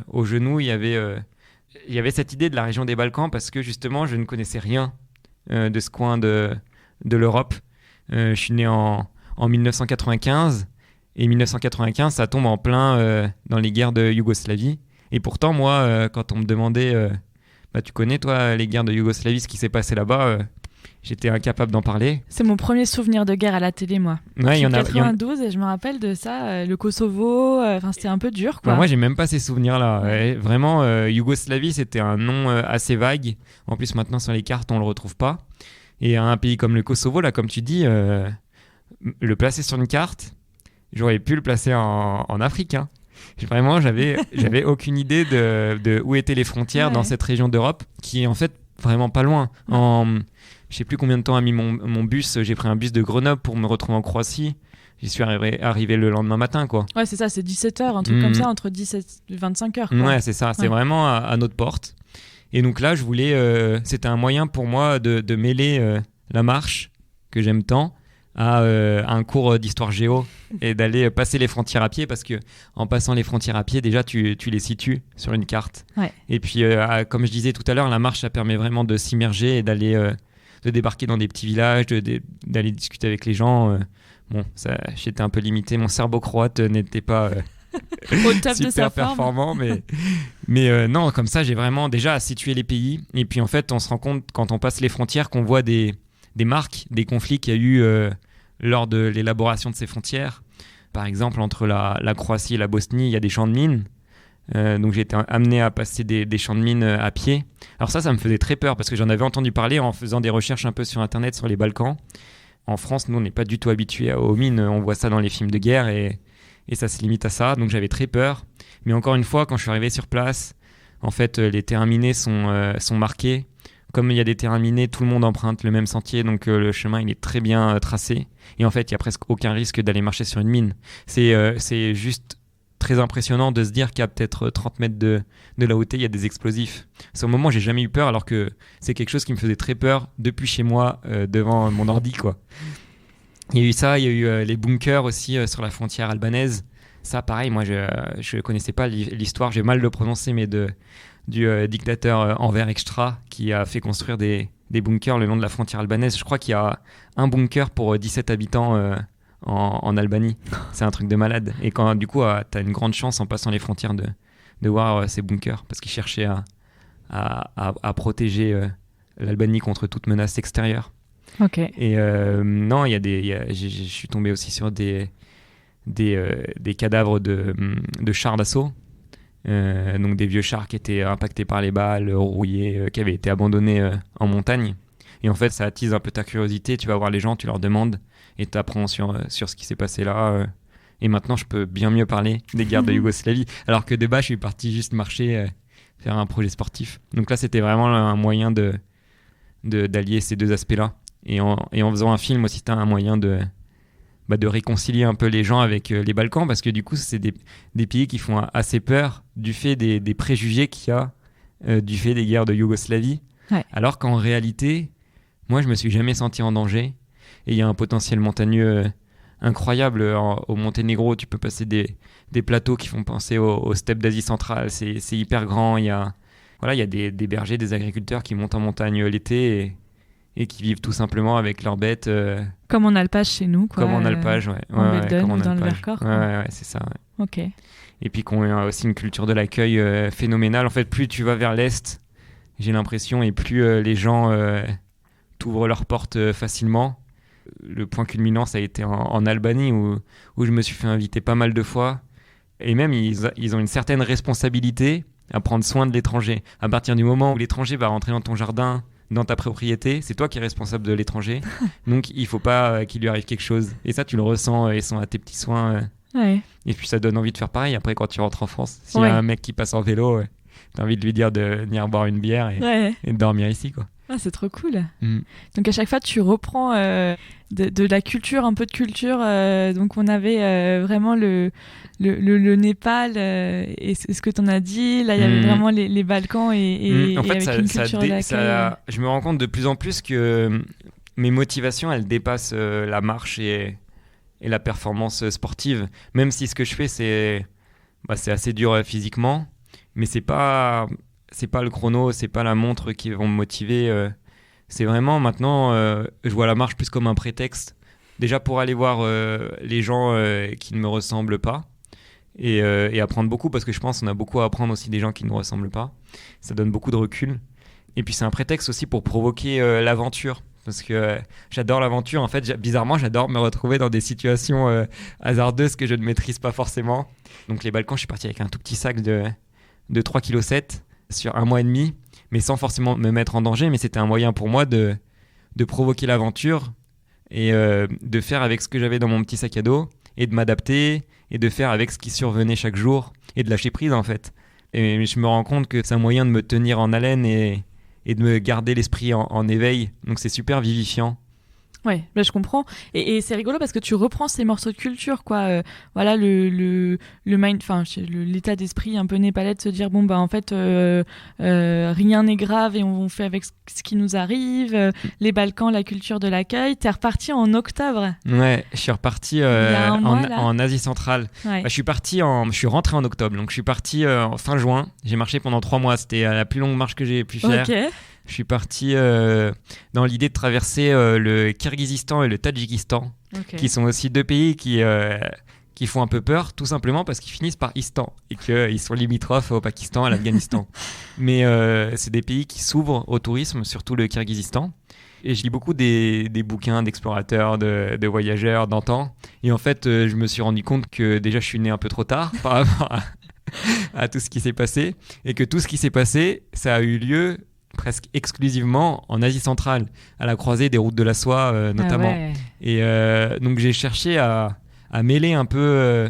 au genou, il y avait cette idée de la région des Balkans, parce que justement, je ne connaissais rien de ce coin de l'Europe. Je suis né en 1995. Et 1995, ça tombe en plein dans les guerres de Yougoslavie. Et pourtant, moi, quand on me demandait, tu connais, toi, les guerres de Yougoslavie, ce qui s'est passé là-bas, j'étais incapable d'en parler. C'est mon premier souvenir de guerre à la télé, moi. Ouais, en 92, et je me rappelle de ça, le Kosovo, c'était un peu dur, quoi. Moi, j'ai même pas ces souvenirs-là. Ouais. Vraiment, Yougoslavie, c'était un nom assez vague. En plus, maintenant, sur les cartes, on le retrouve pas. Et un pays comme le Kosovo, là, comme tu dis, le placer sur une carte, j'aurais pu le placer en Afrique. Hein. Vraiment, j'avais aucune idée de où étaient les frontières dans cette région d'Europe, qui est en fait vraiment pas loin. Je sais plus combien de temps a mis mon bus. J'ai pris un bus de Grenoble pour me retrouver en Croatie. J'y suis arrivé le lendemain matin, quoi. Ouais, c'est ça, c'est 17h, un truc comme ça, entre 17 et 25 heures. Quoi. Ouais, c'est ça, c'est vraiment à notre porte. Et donc là, je voulais... c'était un moyen pour moi de mêler la marche, que j'aime tant, à un cours d'histoire géo et d'aller passer les frontières à pied, parce que en passant les frontières à pied, déjà tu les situes sur une carte. Ouais. Et puis comme je disais tout à l'heure, la marche, ça permet vraiment de s'immerger et d'aller de débarquer dans des petits villages, d'aller discuter avec les gens. J'étais un peu limité, mon cerveau croate n'était pas au top super de sa performant, mais non, comme ça j'ai vraiment déjà situé les pays. Et puis en fait, on se rend compte quand on passe les frontières qu'on voit des marques, des conflits qu'il y a eu lors de l'élaboration de ces frontières. Par exemple, entre la Croatie et la Bosnie, il y a des champs de mines. Donc j'ai été amené à passer des champs de mines à pied. Alors ça me faisait très peur, parce que j'en avais entendu parler en faisant des recherches un peu sur Internet sur les Balkans. En France, nous, on n'est pas du tout habitués aux mines. On voit ça dans les films de guerre et ça se limite à ça. Donc j'avais très peur. Mais encore une fois, quand je suis arrivé sur place, en fait, les terrains minés sont marqués. Comme il y a des terrains minés, tout le monde emprunte le même sentier, donc le chemin il est très bien tracé. Et en fait, il n'y a presque aucun risque d'aller marcher sur une mine. C'est juste très impressionnant de se dire qu'à peut-être 30 mètres de là où t'es, il y a des explosifs. Sur le moment, j'ai jamais eu peur, alors que c'est quelque chose qui me faisait très peur depuis chez moi, devant mon ordi, quoi. Il y a eu ça, il y a eu les bunkers aussi sur la frontière albanaise. Ça, pareil, moi, je connaissais pas l'histoire, j'ai mal le prononcer, mais du dictateur Enver Extra qui a fait construire des bunkers le long de la frontière albanaise. Je crois qu'il y a un bunker pour 17 habitants en Albanie. C'est un truc de malade. Et quand du coup, tu as une grande chance en passant les frontières de voir ces bunkers, parce qu'ils cherchaient à protéger l'Albanie contre toute menace extérieure. Ok. Et non, je suis tombé aussi sur des cadavres de chars d'assaut. Donc des vieux chars qui étaient impactés par les balles, rouillés, qui avaient été abandonnés en montagne. Et en fait, ça attise un peu ta curiosité. Tu vas voir les gens, tu leur demandes et tu apprends sur ce qui s'est passé là. Et maintenant, je peux bien mieux parler des guerres de Yougoslavie. Alors que de base, je suis parti juste marcher, faire un projet sportif. Donc là, c'était vraiment un moyen d'allier ces deux aspects-là. Et en faisant un film aussi, c'était un moyen de réconcilier un peu les gens avec les Balkans, parce que du coup, c'est des pays qui font assez peur du fait des préjugés qu'il y a du fait des guerres de Yougoslavie. Ouais. Alors qu'en réalité, moi, je me suis jamais senti en danger. Et il y a un potentiel montagneux incroyable au Monténégro. Tu peux passer des plateaux qui font penser aux steppes d'Asie centrale. C'est hyper grand. Il y a des bergers, des agriculteurs qui montent en montagne l'été et qui vivent tout simplement avec leurs bêtes. Comme en alpage chez nous, quoi. Comme en alpage, ouais. En Belledonne ou dans le alpage. Vercors. Ouais, c'est ça. Ouais. Ok. Et puis qu'on a aussi une culture de l'accueil phénoménale. En fait, plus tu vas vers l'est, j'ai l'impression, et plus les gens t'ouvrent leurs portes facilement. Le point culminant, ça a été en Albanie, où je me suis fait inviter pas mal de fois. Et même, ils ont une certaine responsabilité à prendre soin de l'étranger. À partir du moment où l'étranger va rentrer dans ton jardin, dans ta propriété, c'est toi qui es responsable de l'étranger. Donc, il faut pas qu'il lui arrive quelque chose. Et ça, tu le ressens, ils sont à tes petits soins. Ouais. Et puis, ça donne envie de faire pareil. Après, quand tu rentres en France, s'il y a un mec qui passe en vélo, t'as envie de lui dire de venir boire une bière et de dormir ici, quoi. Ah, c'est trop cool. Donc à chaque fois tu reprends de la culture, un peu de culture. Donc on avait vraiment le Népal et ce que tu en as dit. Là il y avait vraiment les Balkans et en fait, avec une culture d'accueil. Je me rends compte de plus en plus que mes motivations elles dépassent la marche et la performance sportive. Même si ce que je fais c'est assez dur physiquement, mais c'est pas le chrono, c'est pas la montre qui vont me motiver. C'est vraiment maintenant, je vois la marche plus comme un prétexte. Déjà pour aller voir les gens qui ne me ressemblent pas et apprendre beaucoup, parce que je pense qu'on a beaucoup à apprendre aussi des gens qui ne nous ressemblent pas. Ça donne beaucoup de recul. Et puis c'est un prétexte aussi pour provoquer l'aventure. Parce que j'adore l'aventure. En fait, bizarrement, j'adore me retrouver dans des situations hasardeuses que je ne maîtrise pas forcément. Donc les Balkans, je suis parti avec un tout petit sac de 3,7 kg sur 1 mois et demi, mais sans forcément me mettre en danger. Mais c'était un moyen pour moi de provoquer l'aventure et de faire avec ce que j'avais dans mon petit sac à dos et de m'adapter et de faire avec ce qui survenait chaque jour et de lâcher prise en fait. Et je me rends compte que c'est un moyen de me tenir en haleine et de me garder l'esprit en éveil. Donc c'est super vivifiant. Ouais, je comprends. Et c'est rigolo parce que tu reprends ces morceaux de culture, quoi. Voilà, le mind, enfin, l'état d'esprit un peu népalais de se dire, bon, bah, en fait, rien n'est grave et on fait avec ce qui nous arrive. Les Balkans, la culture de l'accueil. T'es reparti en octobre. Ouais, je suis reparti en Asie centrale. Ouais. Je suis rentré en octobre, donc je suis parti en fin juin. J'ai marché pendant 3 mois. C'était la plus longue marche que j'ai pu faire. Ok. Je suis parti dans l'idée de traverser le Kirghizistan et le Tadjikistan, qui sont aussi 2 pays qui font un peu peur, tout simplement parce qu'ils finissent par Istan et qu'ils sont limitrophes au Pakistan, à l'Afghanistan. Mais c'est des pays qui s'ouvrent au tourisme, surtout le Kirghizistan. Et je lis beaucoup des bouquins d'explorateurs, de voyageurs d'antan. Et en fait, je me suis rendu compte que déjà, je suis né un peu trop tard par rapport à tout ce qui s'est passé. Et que tout ce qui s'est passé, ça a eu lieu presque exclusivement en Asie centrale, à la croisée des routes de la soie notamment. Ah ouais. Et donc j'ai cherché à mêler un peu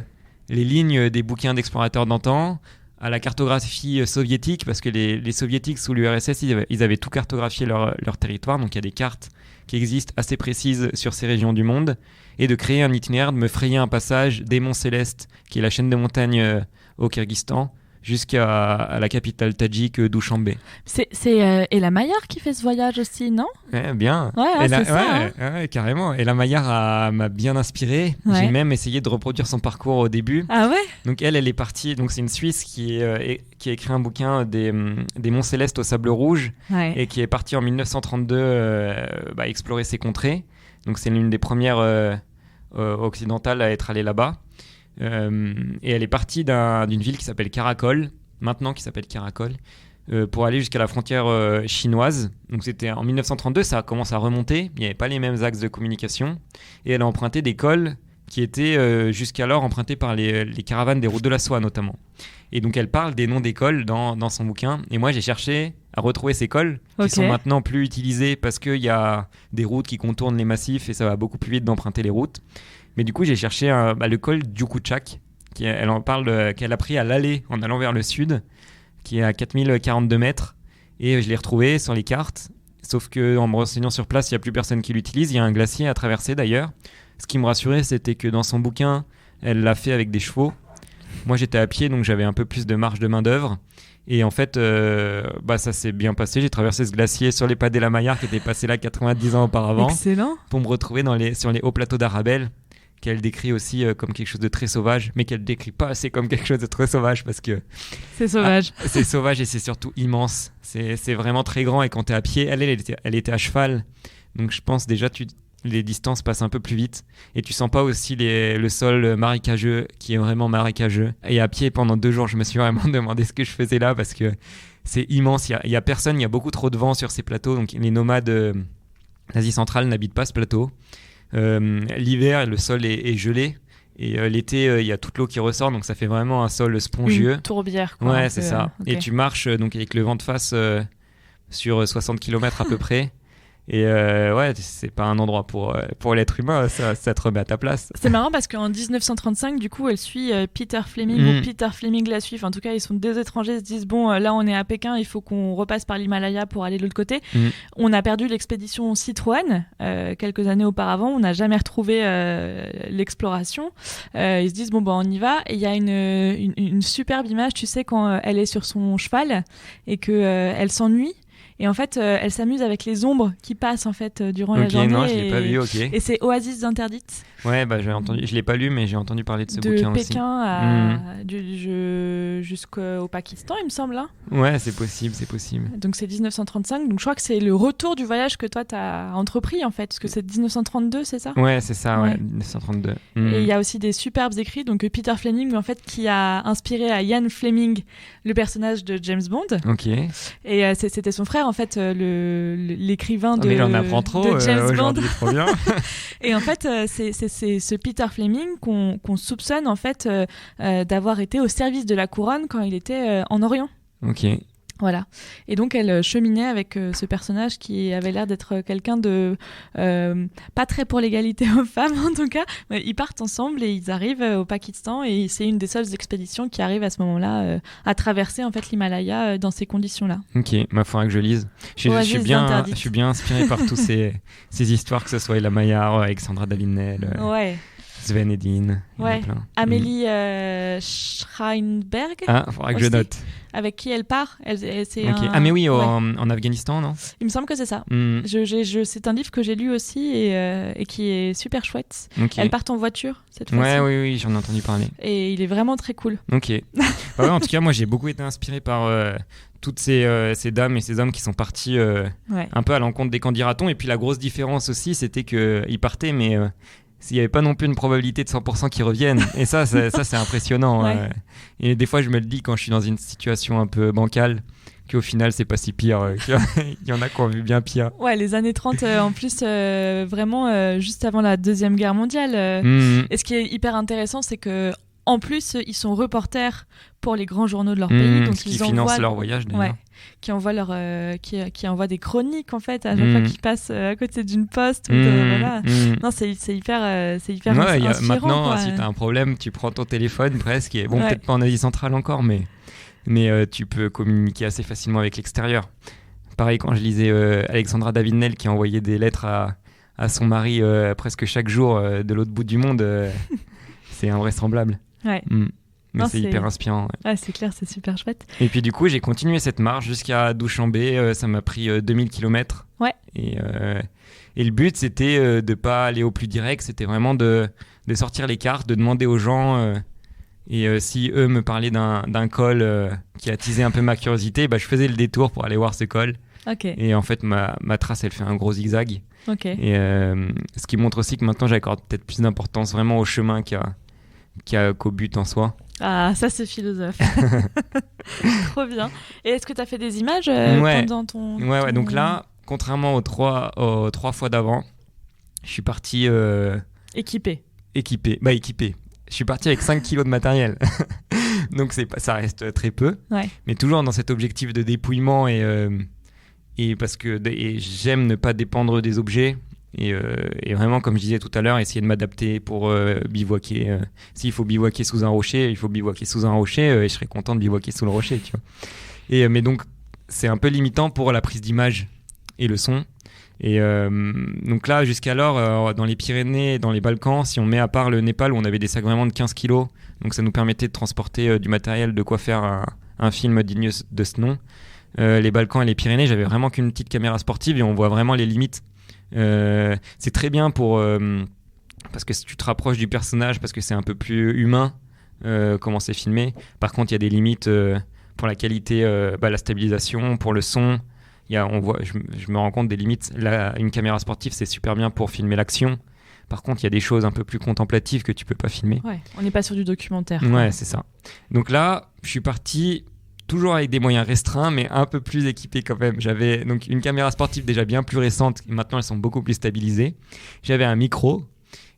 les lignes des bouquins d'explorateurs d'antan à la cartographie soviétique, parce que les soviétiques sous l'URSS, ils avaient tout cartographié leur territoire, donc il y a des cartes qui existent assez précises sur ces régions du monde et de créer un itinéraire, de me frayer un passage des Monts Célestes, qui est la chaîne de montagnes au Kyrgyzstan, jusqu'à la capitale tadjik Douchanbé. C'est Ella Maillard qui fait ce voyage aussi, non ? Ouais, bien. Ouais, c'est ça. Ouais, carrément. Ella Maillard m'a bien inspiré. Ouais. J'ai même essayé de reproduire son parcours au début. Ah ouais ? Donc elle est partie. Donc c'est une Suisse qui a écrit un bouquin des Monts Célestes au Sable Rouge et qui est partie en 1932 explorer ces contrées. Donc c'est l'une des premières occidentales à être allée là-bas. Et elle est partie d'une ville qui s'appelle Karakol, maintenant qui s'appelle Karakol, pour aller jusqu'à la frontière chinoise. Donc c'était en 1932, ça commence à remonter, il n'y avait pas les mêmes axes de communication, et elle a emprunté des cols qui étaient jusqu'alors empruntés par les caravanes des routes de la soie notamment. Et donc elle parle des noms des cols dans son bouquin, et moi j'ai cherché à retrouver ces cols qui sont maintenant plus utilisés parce qu'il y a des routes qui contournent les massifs et ça va beaucoup plus vite d'emprunter les routes. Mais du coup, j'ai cherché le col Djukuchak, elle en parle, qu'elle a pris à l'aller en allant vers le sud, qui est à 4042 mètres. Et je l'ai retrouvé sur les cartes. Sauf qu'en me renseignant sur place, il n'y a plus personne qui l'utilise. Il y a un glacier à traverser d'ailleurs. Ce qui me rassurait, c'était que dans son bouquin, elle l'a fait avec des chevaux. Moi, j'étais à pied, donc j'avais un peu plus de marge de main-d'œuvre. Et en fait, ça s'est bien passé. J'ai traversé ce glacier sur les pas d'Ella Maillard, qui était passé là 90 ans auparavant. Excellent. Pour me retrouver sur les hauts plateaux d'Arabelle, qu'elle décrit aussi comme quelque chose de très sauvage, mais qu'elle décrit pas assez comme quelque chose de très sauvage parce que c'est sauvage. C'est sauvage et c'est surtout immense. C'est vraiment très grand et quand t'es à pied, elle était à cheval, donc je pense déjà les distances passent un peu plus vite et tu sens pas aussi le sol marécageux qui est vraiment marécageux. Et à pied pendant 2 jours, je me suis vraiment demandé ce que je faisais là parce que c'est immense. Il y a personne, il y a beaucoup trop de vent sur ces plateaux, donc les nomades d'Asie centrale n'habitent pas ce plateau. L'hiver, le sol est gelé et l'été, il y a toute l'eau qui ressort, donc ça fait vraiment un sol spongieux. Une tourbière, quoi. Ouais, c'est ça. Okay. Et tu marches donc avec le vent de face sur 60 km à peu près. Et c'est pas un endroit pour l'être humain, ça te remet à ta place. C'est marrant parce qu'en 1935, du coup, elle suit Peter Fleming, ou Peter Fleming la suit. En tout cas, ils sont 2 étrangers, se disent bon, là on est à Pékin, il faut qu'on repasse par l'Himalaya pour aller de l'autre côté. On a perdu l'expédition Citroën quelques années auparavant, on n'a jamais retrouvé l'exploration. Ils se disent bon, on y va. Et il y a une superbe image, tu sais, quand elle est sur son cheval et qu'elle s'ennuie. Et en fait, elle s'amuse avec les ombres qui passent en fait durant la journée. Non, je l'ai pas vu, ok. Et c'est Oasis interdite. Ouais, j'ai entendu. Je l'ai pas lu, mais j'ai entendu parler de ce bouquin aussi. De Pékin jusqu'au Pakistan, il me semble. Hein. Ouais, c'est possible. Donc c'est 1935. Donc je crois que c'est le retour du voyage que toi t'as entrepris en fait, parce que c'est 1932, c'est ça ? Ouais, c'est ça, ouais, 1932. Et il y a aussi des superbes écrits. Donc Peter Fleming, en fait, qui a inspiré à Ian Fleming le personnage de James Bond. Ok. Et c'était son frère, en fait, l'écrivain de, mais j'en apprends trop, de James Bond. Trop bien. Et en fait, c'est ce Peter Fleming qu'on soupçonne en fait d'avoir été au service de la couronne quand il était en Orient. Ok. Voilà. Et donc elle cheminait avec ce personnage qui avait l'air d'être quelqu'un de pas très pour l'égalité hommes-femmes en tout cas. Ils partent ensemble et ils arrivent au Pakistan et c'est une des seules expéditions qui arrive à ce moment-là à traverser en fait l'Himalaya dans ces conditions-là. Ok, il faudra que je lise. Je suis bien inspiré par tous ces histoires, que ce soit Ella Maillard, Alexandra David-Néel. Ouais. Sven Hedin, ouais. Amélie Schreinberg. Ah, il faudra que je note. Avec qui elle part. C'est okay. Ah mais oui, en Afghanistan, non ? Il me semble que c'est ça. C'est un livre que j'ai lu aussi et qui est super chouette. Okay. Elles partent en voiture cette fois-ci. Oui, j'en ai entendu parler. Et il est vraiment très cool. Ok. En tout cas, moi j'ai beaucoup été inspiré par toutes ces dames et ces hommes qui sont partis un peu à l'encontre des candidatons. Et puis la grosse différence aussi, c'était qu'ils partaient, mais... s'il n'y avait pas non plus une probabilité de 100% qu'ils reviennent. Et ça c'est impressionnant. Ouais. Et des fois, je me le dis quand je suis dans une situation un peu bancale, qu'au final, c'est pas si pire. Il y en a qui ont vu bien pire. Ouais, les années 30, en plus, vraiment, juste avant la Deuxième Guerre mondiale. Et ce qui est hyper intéressant, c'est que en plus, ils sont reporters pour les grands journaux de leur pays. Donc qui financent leur voyage, d'ailleurs. Ouais. Qui envoient des chroniques en fait à chaque fois qu'ils passent à côté d'une poste voilà. Non, c'est hyper inspirant. Maintenant, quoi. Si t'as un problème, tu prends ton téléphone presque, et peut-être pas en Asie centrale encore, mais tu peux communiquer assez facilement avec l'extérieur. Pareil, quand je lisais Alexandra David-Néel qui envoyait des lettres à son mari presque chaque jour de l'autre bout du monde, c'est invraisemblable. Ouais. Mais Non, c'est hyper inspirant. Ouais. Ah, c'est clair, c'est super chouette. Et puis du coup, j'ai continué cette marche jusqu'à Douchambé. Ça m'a pris 2000 km. Ouais. Et le but, c'était de ne pas aller au plus direct. C'était vraiment de sortir les cartes, de demander aux gens. Et si eux me parlaient d'un col qui attisait un peu ma curiosité, je faisais le détour pour aller voir ce col. Okay. Et en fait, ma trace, elle fait un gros zigzag. Okay. Et ce qui montre aussi que maintenant, j'accorde peut-être plus d'importance vraiment au chemin qu'au but en soi. Ah, ça c'est philosophe. Trop bien. Et est-ce que tu as fait des images pendant ton... Ouais, donc là, contrairement aux trois fois d'avant, je suis parti... Équipé. Équipé. Je suis parti avec 5 kilos de matériel. Donc ça reste très peu. Ouais. Mais toujours dans cet objectif de dépouillement et parce que j'aime ne pas dépendre des objets. Et vraiment, comme je disais tout à l'heure, essayer de m'adapter pour bivouaquer. S'il faut bivouaquer sous un rocher, il faut bivouaquer sous un rocher et je serais content de bivouaquer sous le rocher, tu vois. Mais donc, c'est un peu limitant pour la prise d'image et le son. Et donc là, jusqu'alors, dans les Pyrénées, dans les Balkans, si on met à part le Népal où on avait des sacs vraiment de 15 kilos, donc ça nous permettait de transporter du matériel, de quoi faire un film digne de ce nom. Les Balkans et les Pyrénées, j'avais vraiment qu'une petite caméra sportive et on voit vraiment les limites. C'est très bien parce que si tu te rapproches du personnage, parce que c'est un peu plus humain comment c'est filmé. Par contre, il y a des limites pour la qualité, la stabilisation, pour le son. Je me rends compte des limites. Une caméra sportive, c'est super bien pour filmer l'action. Par contre, il y a des choses un peu plus contemplatives que tu peux pas filmer. Ouais, on n'est pas sur du documentaire. Ouais, c'est ça. Donc là, je suis parti toujours avec des moyens restreints, mais un peu plus équipé quand même. J'avais donc une caméra sportive déjà bien plus récente. Maintenant, elles sont beaucoup plus stabilisées. J'avais un micro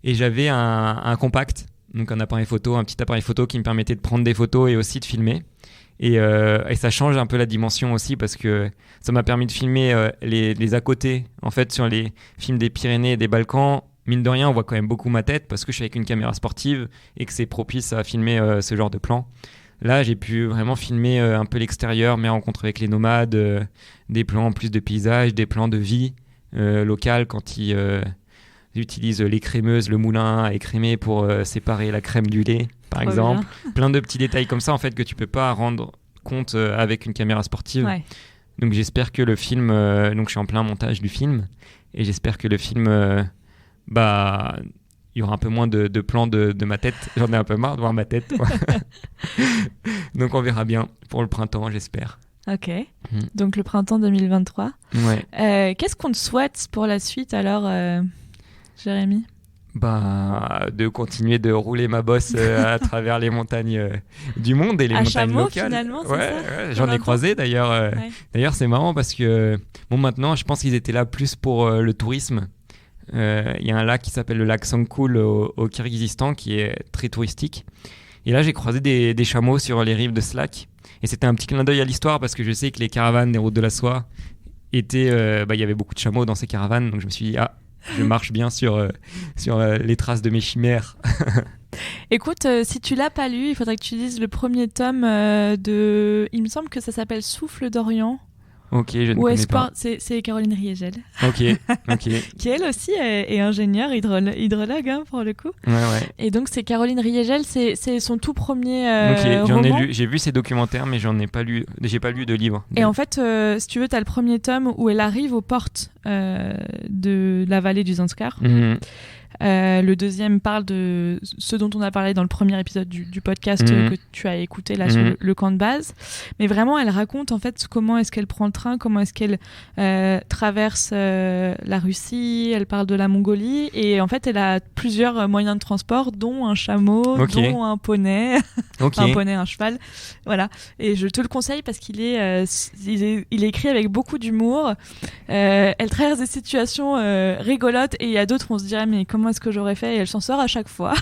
et j'avais un compact, donc un petit appareil photo qui me permettait de prendre des photos et aussi de filmer. Et ça change un peu la dimension aussi parce que ça m'a permis de filmer les à côté. En fait, sur les films des Pyrénées et des Balkans, mine de rien, on voit quand même beaucoup ma tête parce que je suis avec une caméra sportive et que c'est propice à filmer ce genre de plan. Là, j'ai pu vraiment filmer un peu l'extérieur, mes rencontres avec les nomades, des plans en plus de paysages, des plans de vie locale quand ils utilisent les crémeuses, le moulin à écrémer pour séparer la crème du lait, par exemple. Plein de petits détails comme ça, en fait, que tu peux pas rendre compte avec une caméra sportive. Ouais. Donc, j'espère que le film... donc, je suis en plein montage du film. Et j'espère que le film... il y aura un peu moins de plans de ma tête. J'en ai un peu marre de voir ma tête. Donc, on verra bien pour le printemps, j'espère. Ok. Donc, le printemps 2023. Ouais. Qu'est-ce qu'on te souhaite pour la suite, alors, Jérémy ? De continuer de rouler ma bosse à travers les montagnes du monde et les montagnes chameau, locales. Finalement, c'est ça j'en ai croisé d'ailleurs. Ouais. D'ailleurs, c'est marrant parce que maintenant, je pense qu'ils étaient là plus pour le tourisme. Il y a un lac qui s'appelle le lac Sangkul au Kirghizistan qui est très touristique. Et là, j'ai croisé des chameaux sur les rives de ce lac. Et c'était un petit clin d'œil à l'histoire parce que je sais que les caravanes des routes de la soie étaient... il y avait beaucoup de chameaux dans ces caravanes. Donc je me suis dit, je marche bien sur les traces de mes chimères. Écoute, si tu l'as pas lu, il faudrait que tu lises le premier tome de... Il me semble que ça s'appelle Souffle d'Orient. Ok, je ne connais pas. C'est Caroline Riegel. Ok. Qui elle aussi est ingénieure, hydrologue pour le coup. Ouais. Et donc c'est Caroline Riegel, c'est son tout premier roman. J'ai vu ses documentaires, mais j'ai pas lu de livre. Et en fait, si tu veux, t'as le premier tome où elle arrive aux portes de la vallée du Zanskar. Mm-hmm. Le deuxième parle de ce dont on a parlé dans le premier épisode du podcast que tu as écouté là sur le camp de base. Mais vraiment, elle raconte en fait comment est-ce qu'elle prend le train, comment est-ce qu'elle traverse la Russie, elle parle de la Mongolie et en fait, elle a plusieurs moyens de transport, dont un chameau, dont un poney, un cheval. Voilà. Et je te le conseille parce qu'il est écrit avec beaucoup d'humour. Elle traverse des situations rigolotes et il y a d'autres où on se dirait mais comment est-ce que j'aurais fait et elle s'en sort à chaque fois.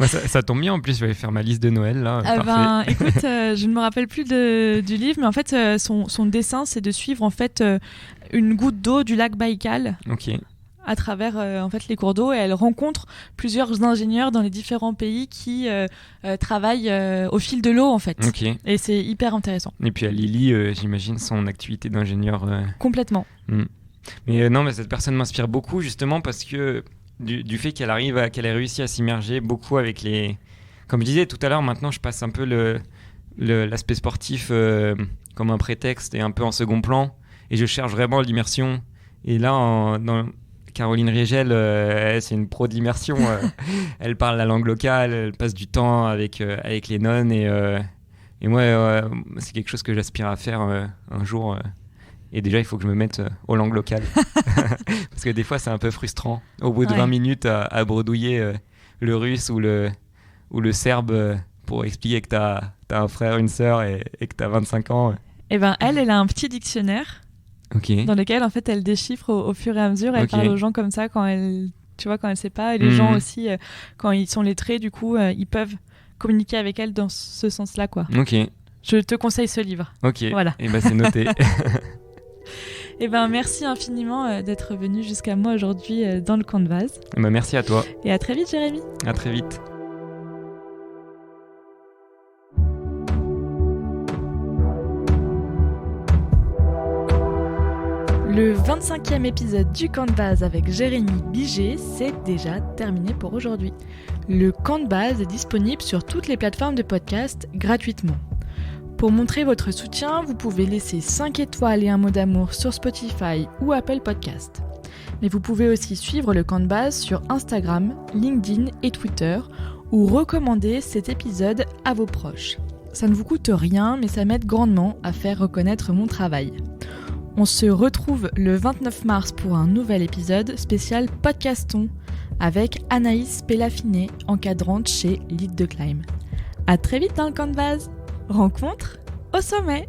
Ça tombe bien en plus, je vais faire ma liste de Noël là. Parfait. Écoute, je ne me rappelle plus du livre, mais en fait son dessin c'est de suivre en fait une goutte d'eau du lac Baïkal. Ok. À travers en fait les cours d'eau et elle rencontre plusieurs ingénieurs dans les différents pays qui travaillent au fil de l'eau en fait. Okay. Et c'est hyper intéressant. Et puis à Lily, j'imagine son activité d'ingénieur. Complètement. Mais non, mais cette personne m'inspire beaucoup justement parce que du fait qu'elle ait réussi à s'immerger beaucoup avec les... Comme je disais tout à l'heure, maintenant je passe un peu l'aspect sportif comme un prétexte et un peu en second plan, et je cherche vraiment l'immersion. Et là, dans Caroline Riegel, c'est une pro de l'immersion. Elle parle la langue locale, elle passe du temps avec les nonnes, et moi, c'est quelque chose que j'aspire à faire un jour. Et déjà, il faut que je me mette aux langues locales. Parce que des fois, c'est un peu frustrant. Au bout de 20 minutes à bredouiller le russe ou le serbe pour expliquer que t'as un frère, une sœur et que t'as 25 ans. Eh ben, elle a un petit dictionnaire dans lequel, en fait, elle déchiffre au fur et à mesure. Elle parle aux gens comme ça quand elle sait pas. Et les gens aussi, quand ils sont lettrés, du coup, ils peuvent communiquer avec elle dans ce sens-là, quoi. Ok. Je te conseille ce livre. Ok. Voilà. Et ben, c'est noté. Eh ben, merci infiniment d'être venu jusqu'à moi aujourd'hui dans le Canvas. Ben, merci à toi. Et à très vite, Jérémy. À très vite. Le 25e épisode du Camp de base avec Jérémy Biget, c'est déjà terminé pour aujourd'hui. Le Camp de base est disponible sur toutes les plateformes de podcast gratuitement. Pour montrer votre soutien, vous pouvez laisser 5 étoiles et un mot d'amour sur Spotify ou Apple Podcast. Mais vous pouvez aussi suivre le Camp de base sur Instagram, LinkedIn et Twitter, ou recommander cet épisode à vos proches. Ça ne vous coûte rien, mais ça m'aide grandement à faire reconnaître mon travail. On se retrouve le 29 mars pour un nouvel épisode spécial Podcaston avec Anaïs Pellafiné, encadrante chez Lead the Climb. À très vite dans le Camp de base. Rencontre au sommet.